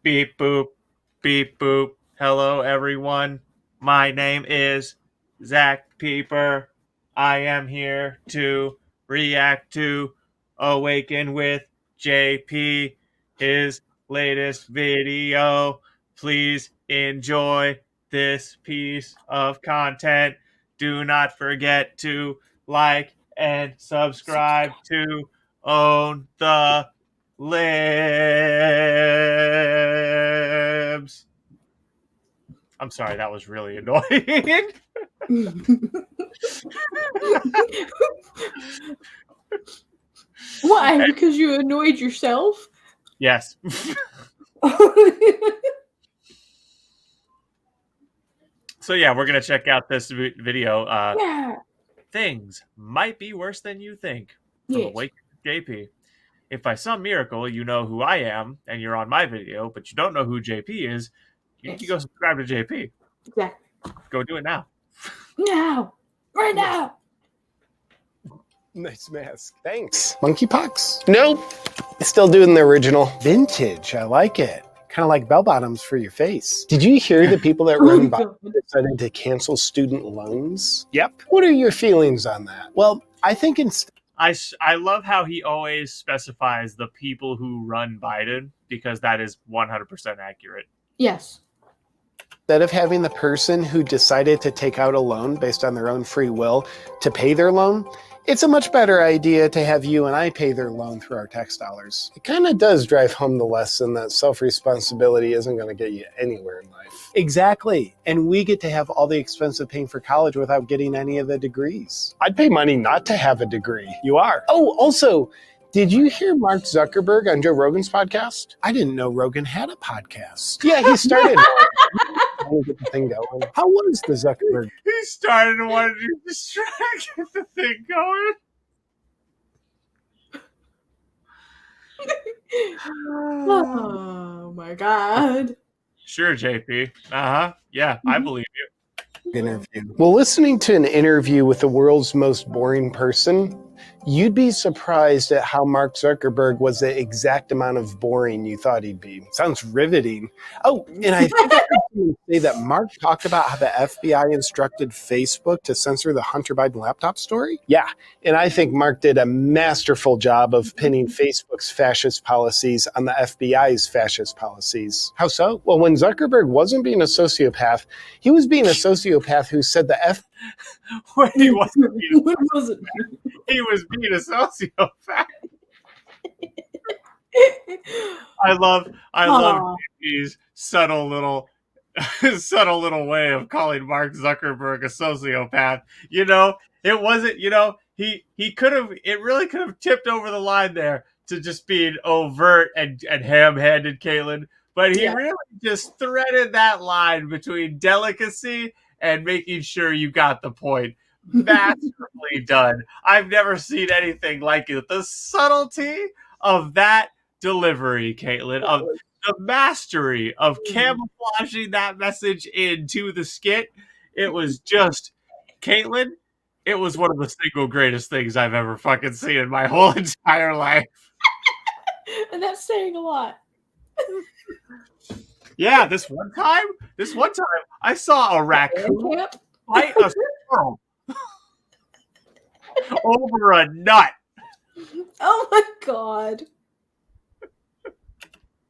Beep boop, beep boop. Hello, everyone. My name is Zach Pieper. I am here to react to Awaken with JP, his latest video. Please enjoy this piece of content. Do not forget to like and subscribe to Own the Libs. I'm sorry, that was really annoying. Why? Because you annoyed yourself? Yes. So yeah, we're gonna check out this video. Yeah. Things might be worse than you think. From Yes. Awaken JP. If by some miracle you know who I am and you're on my video, but you don't know who JP is, you need to go subscribe to JP. Exactly. Go do it now. Now. Right now. Nice mask. Thanks. Monkeypox? Nope. Still doing the original. Vintage. I like it. Kind of like bell bottoms for your face. Did you hear the people that run by decided to cancel student loans? Yep. What are your feelings on that? Well, I think I love how he always specifies the people who run Biden, because that is 100% accurate. Yes. Instead of having the person who decided to take out a loan based on their own free will to pay their loan, it's a much better idea to have you and I pay their loan through our tax dollars. It kind of does drive home the lesson that self-responsibility isn't going to get you anywhere in life. Exactly. And we get to have all the expense of paying for college without getting any of the degrees. I'd pay money not to have a degree. You are. Oh, also, did you hear Mark Zuckerberg on Joe Rogan's podcast? I didn't know Rogan had a podcast. Yeah, he started. Trying to get the thing going. How was the Zuckerberg? He started and wanted to just try to get the thing going. Oh my God. Sure, JP. Yeah, I believe you. Interview. Well, listening to an interview with the world's most boring person, you'd be surprised at how Mark Zuckerberg was the exact amount of boring you thought he'd be. Sounds riveting. Oh, and I think I heard someone say that Mark talked about how the FBI instructed Facebook to censor the Hunter Biden laptop story. Yeah, and I think Mark did a masterful job of pinning Facebook's fascist policies on the FBI's fascist policies. How so? Well, when Zuckerberg wasn't being a sociopath, he was being a sociopath who said the When he wasn't being What was it? he was being a sociopath. I love JP's subtle little way of calling Mark Zuckerberg a sociopath. You know, it wasn't, he could have, it really could have tipped over the line there to just being overt and ham-handed, Caitlin. But he really just threaded that line between delicacy and making sure you got the point. Masterfully done. I've never seen anything like it. The subtlety of that delivery, Caitlin, of the mastery of camouflaging that message into the skit. It was just, Caitlin, it was one of the single greatest things I've ever fucking seen in my whole entire life. And that's saying a lot. Yeah, this one time, I saw a raccoon fight a squirrel over a nut. Oh my God.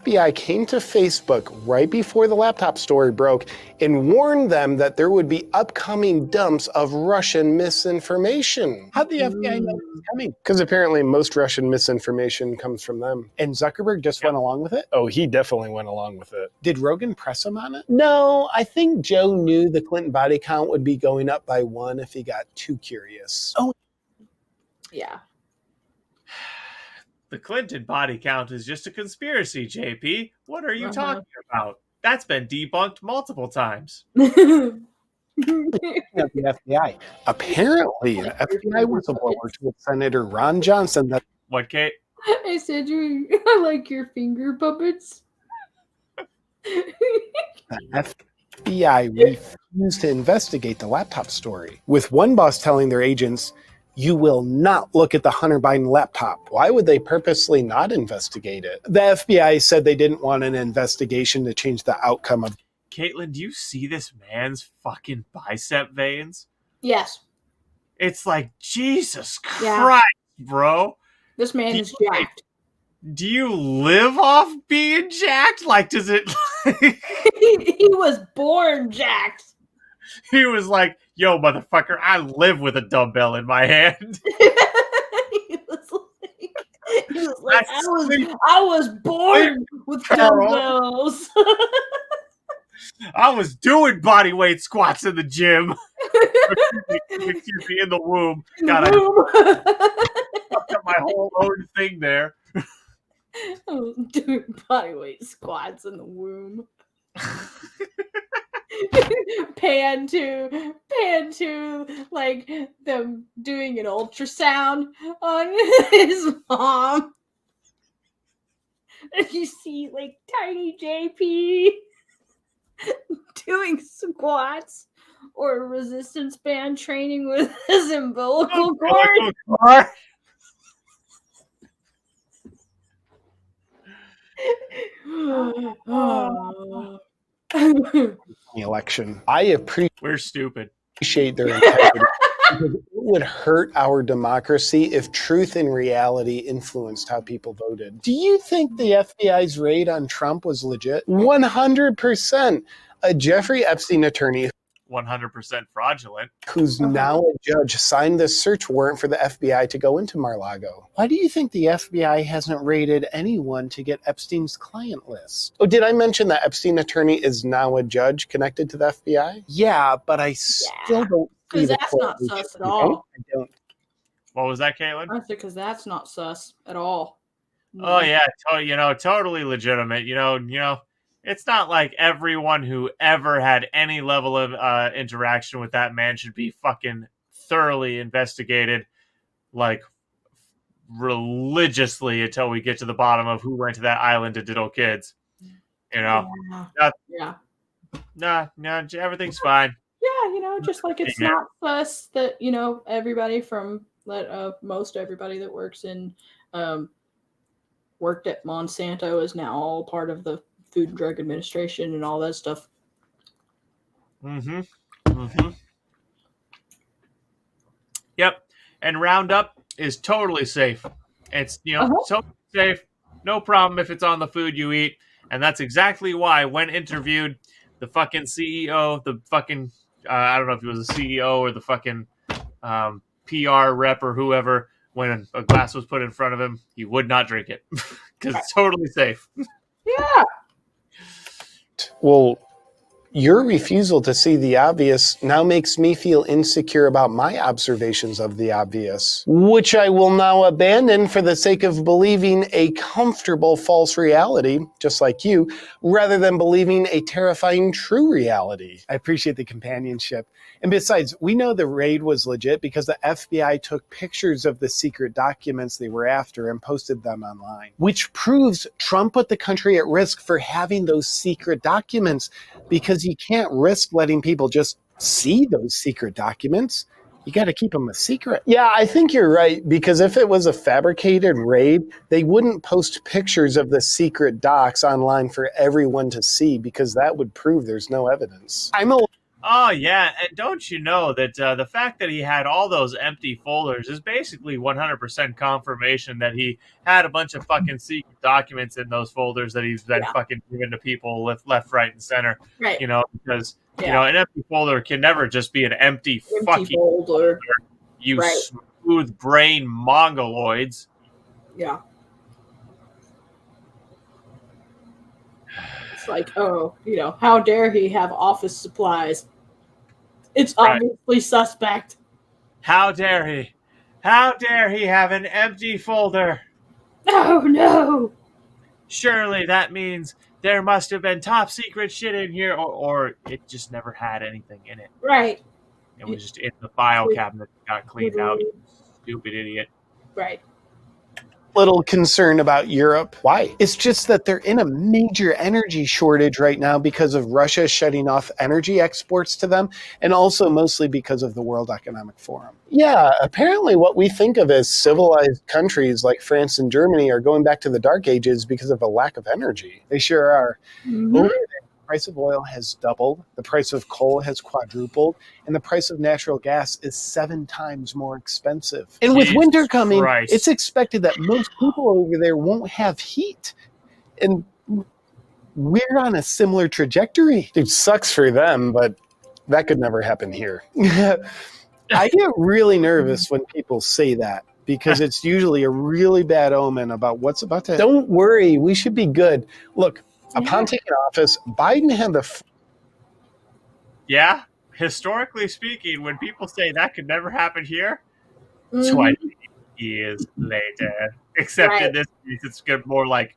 FBI came to Facebook right before the laptop story broke and warned them that there would be upcoming dumps of Russian misinformation. How'd the FBI know it was coming? Because apparently most Russian misinformation comes from them. And Zuckerberg just went along with it? Oh, he definitely went along with it. Did Rogan press him on it? No, I think Joe knew the Clinton body count would be going up by 1 if he got too curious. Oh, yeah. The Clinton body count is just a conspiracy, JP. What are you talking about? That's been debunked multiple times. The FBI. Apparently, an FBI whistleblower told Senator Ron Johnson that... What, Kate? I said, I like your finger puppets. The FBI refused to investigate the laptop story, with one boss telling their agents, You will not look at the Hunter Biden laptop. Why would they purposely not investigate it? The FBI said they didn't want an investigation to change the outcome of. Caitlin, do you see this man's fucking bicep veins? Yes. It's like, Jesus Yeah. Christ, bro. This man is jacked. Do you live off being jacked? Like, does it... He was born jacked. He was like, yo, motherfucker, I live with a dumbbell in my hand. He was like, I was born with dumbbells. I was doing body weight squats in the gym. Excuse me, in the womb. God, I fucked up my whole own thing there. I was doing body weight squats in the womb. pan to like them doing an ultrasound on his mom. And you see like tiny JP doing squats or resistance band training with his umbilical cord. Election. I appreciate. We're stupid. Their integrity. Because it would hurt our democracy if truth and reality influenced how people voted. Do you think the FBI's raid on Trump was legit? 100%. A Jeffrey Epstein attorney 100% fraudulent. Who's now a judge signed this search warrant for the FBI to go into Mar-a-Lago. Why do you think the FBI hasn't raided anyone to get Epstein's client list? Oh, did I mention that Epstein attorney is now a judge connected to the FBI? Yeah, but I still don't. Because that's not sus at all. I don't. What was that, Caitlin? I said because that's not sus at all. Oh yeah, totally legitimate. It's not like everyone who ever had any level of interaction with that man should be fucking thoroughly investigated, like religiously, until we get to the bottom of who went to that island to diddle kids. Yeah. Nah, everything's fine. Yeah, just like it's not sus that, everybody from most everybody that works in worked at Monsanto is now all part of the Food and Drug Administration and all that stuff. Yep. And Roundup is totally safe. It's so safe, no problem if it's on the food you eat. And that's exactly why when interviewed, the fucking CEO, the fucking I don't know if he was a CEO or the fucking PR rep or whoever, when a glass was put in front of him, he would not drink it because it's totally safe. Yeah. Well, your refusal to see the obvious now makes me feel insecure about my observations of the obvious, which I will now abandon for the sake of believing a comfortable false reality, just like you, rather than believing a terrifying true reality. I appreciate the companionship. And besides, we know the raid was legit because the FBI took pictures of the secret documents they were after and posted them online, which proves Trump put the country at risk for having those secret documents, because you can't risk letting people just see those secret documents. You got to keep them a secret. Yeah, I think you're right, because if it was a fabricated raid, they wouldn't post pictures of the secret docs online for everyone to see, because that would prove there's no evidence. Oh, yeah. And don't you know that the fact that he had all those empty folders is basically 100% confirmation that he had a bunch of fucking secret documents in those folders that he's been fucking giving to people left, right, and center. Right. Because, an empty folder can never just be an empty fucking folder. You smooth brain mongoloids. Yeah. It's like, how dare he have office supplies? It's obviously suspect. How dare he? How dare he have an empty folder? Oh, no. Surely that means there must have been top secret shit in here, or it just never had anything in it. Right. It was just in the file cabinet that got cleaned out. You stupid idiot. Right. little concern about Europe. Why? It's just that they're in a major energy shortage right now because of Russia shutting off energy exports to them, and also mostly because of the World Economic Forum. Yeah, apparently what we think of as civilized countries like France and Germany are going back to the dark ages because of a lack of energy. They sure are. Mhm. Over there, the price of oil has doubled, the price of coal has quadrupled, and the price of natural gas is 7 times more expensive. And with Jesus winter coming, Christ. it's expected that most people over there won't have heat. And we're on a similar trajectory. It sucks for them, but that could never happen here. I get really nervous when people say that because it's usually a really bad omen about what's about to. Don't worry, we should be good. Look, upon taking office, Biden had the. Yeah, historically speaking, when people say that could never happen here, Mhm. 20 years later. Except Right. in this case, it's good more like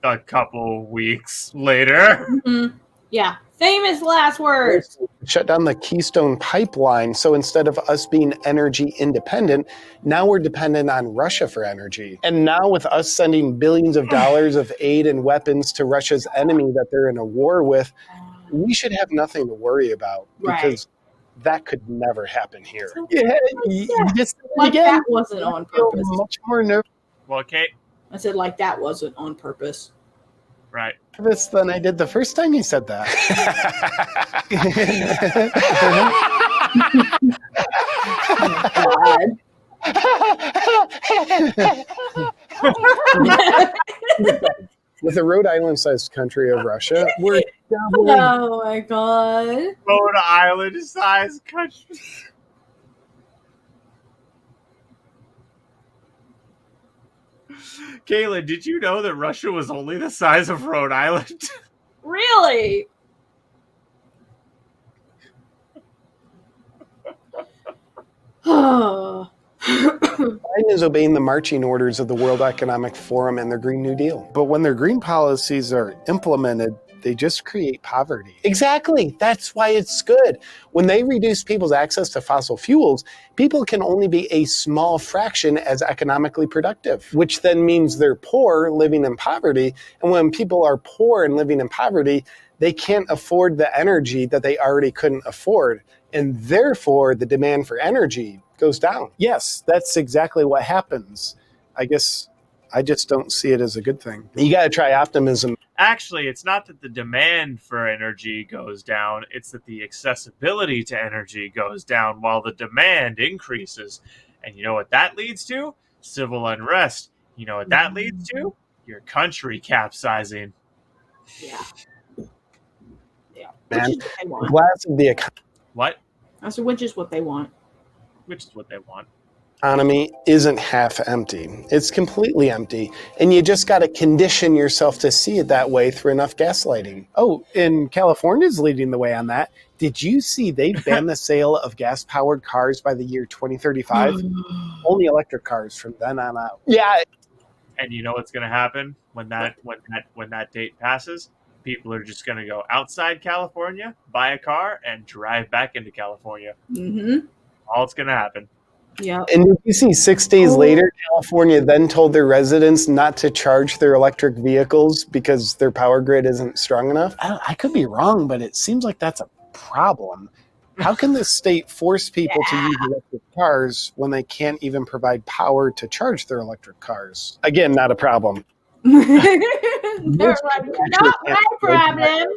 a couple weeks later. Mhm. Yeah. Famous last words. Shut down the Keystone Pipeline. So instead of us being energy independent, now we're dependent on Russia for energy. And now with us sending billions of dollars of aid and weapons to Russia's enemy that they're in a war with, we should have nothing to worry about because that could never happen here. Yeah, you just Like again, that wasn't on I feel purpose. much more nervous Well, Kate, I said like that wasn't on purpose. right. than I did the first time you said that. With a Rhode Island-sized country of Russia, we're doubling. Oh my god. Rhode Island-sized country. Kayla, did you know that Russia was only the size of Rhode Island? Really? Oh. Biden is obeying the marching orders of the World Economic Forum and their Green New Deal. But when their green policies are implemented, they just create poverty. Exactly. That's why it's good. When they reduce people's access to fossil fuels, people can only be a small fraction as economically productive, which then means they're poor, living in poverty. And when people are poor and living in poverty, they can't afford the energy that they already couldn't afford. And therefore, the demand for energy goes down. Yes, that's exactly what happens. I guess I just don't see it as a good thing. You got to try optimism. Actually, it's not that the demand for energy goes down, it's that the accessibility to energy goes down while the demand increases. And you know what that leads to? Civil unrest. You know what that leads to? Your country capsizing. Yeah. Yeah. Man, Which is what they want. glass of the What? I said, which is what they want. Which is what they want. economy isn't half empty. It's completely empty. And you just got to condition yourself to see it that way through enough gaslighting. Oh, and California's leading the way on that. Did you see they banned the sale of gas-powered cars by the year 2035? Only electric cars from then on out. Yeah. And you know what's going to happen when that date passes? People are just going to go outside California, buy a car, and drive back into California. Mm-hmm. All it's going to happen. Yeah. And did you see 6 days later, California then told their residents not to charge their electric vehicles because their power grid isn't strong enough? I could be wrong, but it seems like that's a problem. How can the state force people to use electric cars when they can't even provide power to charge their electric cars? Again, not a problem. They're like, not my problem.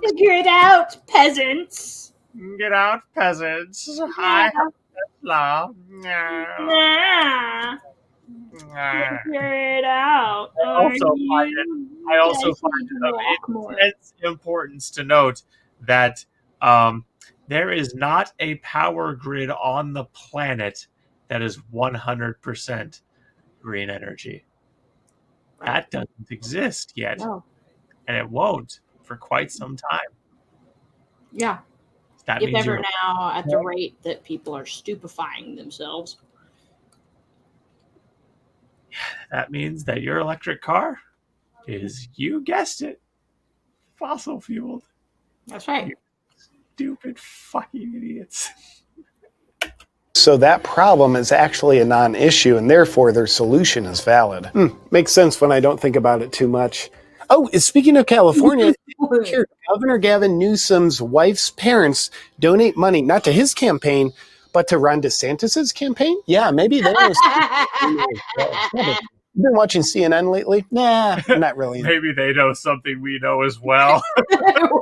Figure it out, peasants. Get out, peasants. Hi, Tesla. Figure it out. I also find it of immense importance to note that there is not a power grid on the planet that is 100% green energy. That doesn't exist yet. No. And it won't for quite some time. Yeah. That If means ever now, at the rate that people are stupefying themselves. That means that your electric car is, you guessed it, fossil fueled. That's right. You stupid fucking idiots. So that problem is actually a non-issue, and therefore their solution is valid. Makes sense when I don't think about it too much. Oh, speaking of California, here, Governor Gavin Newsom's wife's parents donate money, not to his campaign, but to Ron DeSantis's campaign? Yeah, maybe they know. You've been watching CNN lately? Nah, not really. Maybe they know something we know as well.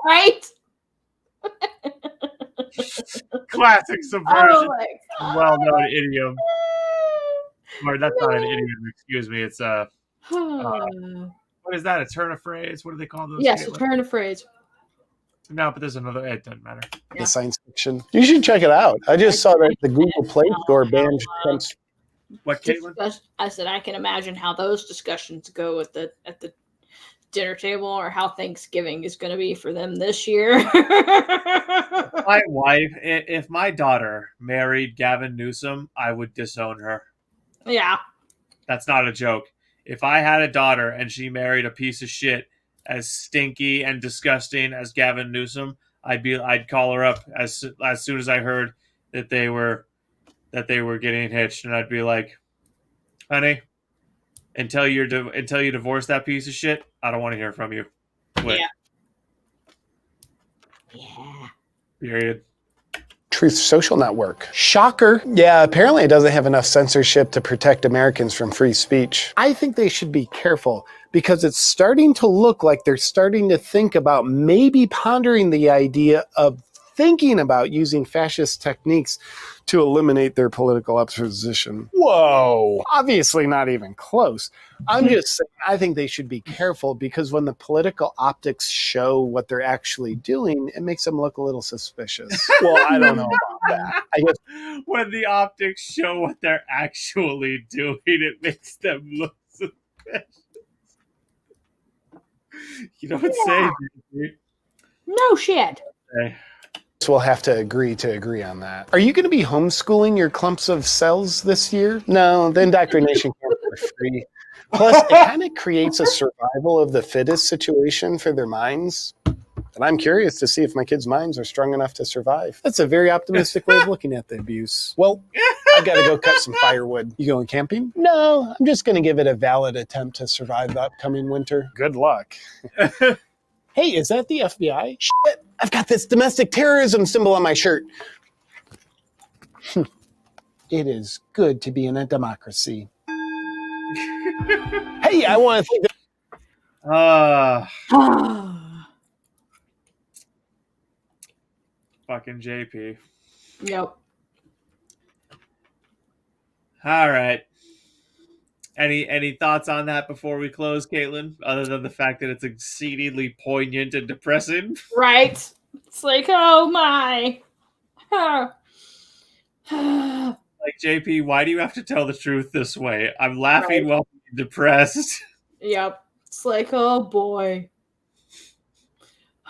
Right? Classic subversion. Oh Well-known idiom. Or that's not an idiom, excuse me. It's what is that? A turn of phrase? What do they call those? Yes, a turn of phrase. No, but there's another. It doesn't matter. Yeah. The science fiction. You should check it out. I just saw that the Google Play Store banned Trump's. What, Caitlin? I said I can imagine how those discussions go at the dinner table, or how Thanksgiving is going to be for them this year. My wife, if my daughter married Gavin Newsom, I would disown her. Yeah. That's not a joke. If I had a daughter and she married a piece of shit as stinky and disgusting as Gavin Newsom, I'd call her up as soon as I heard that they were getting hitched, and I'd be like, "Honey, until you divorce that piece of shit, I don't want to hear from you." Quit. Yeah. Period. Truth Social Network. Shocker. Yeah, apparently it doesn't have enough censorship to protect Americans from free speech. I think they should be careful, because it's starting to look like they're starting to think about maybe pondering the idea of thinking about using fascist techniques to eliminate their political opposition. Whoa. Obviously not even close. I'm just saying, I think they should be careful, because when the political optics show what they're actually doing, it makes them look a little suspicious. Well, I don't know about that. I guess when the optics show what they're actually doing, it makes them look suspicious. You know what I'm saying, dude? No shit. Okay. we'll have to agree on that. Are you going to be homeschooling your clumps of cells this year? No, the indoctrination camps are free. Plus, it kind of creates a survival of the fittest situation for their minds. And I'm curious to see if my kids' minds are strong enough to survive. That's a very optimistic way of looking at the abuse. Well, I've got to go cut some firewood. You going camping? No, I'm just going to give it a valid attempt to survive the upcoming winter. Good luck. Hey, is that the FBI? Shit, I've got this domestic terrorism symbol on my shirt. It is good to be in a democracy. Hey, I want to think fucking JP. Yep. All right. Any thoughts on that before we close, Caitlin? Other than the fact that it's exceedingly poignant and depressing. Right. It's like, oh my. Like, JP, why do you have to tell the truth this way? I'm laughing while being depressed. Yep. It's like, oh boy.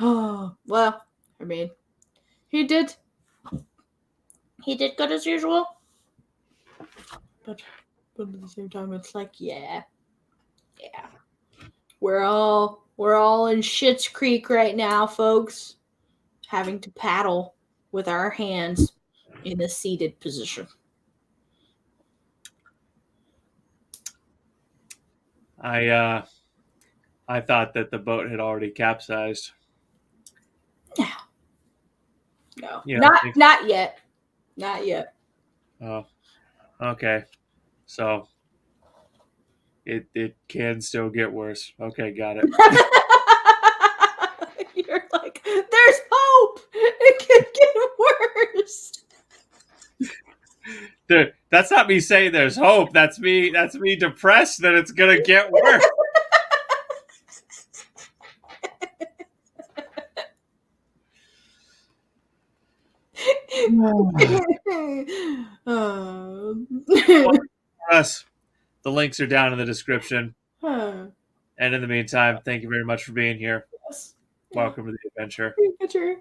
Oh, well, I mean, he did good as usual. But at the same time, it's like, yeah. We're all in Schitt's Creek right now, folks. Having to paddle with our hands in a seated position. I thought that the boat had already capsized. No. Yeah, not yet. Not yet. Oh, okay. So it can still get worse. Okay, got it. You're like, there's hope. It can get worse. That's not me saying there's hope. That's me depressed that it's gonna get worse. For us, the links are down in the description. And in the meantime, thank you very much for being here. Yes. Welcome to the adventure. Adventure.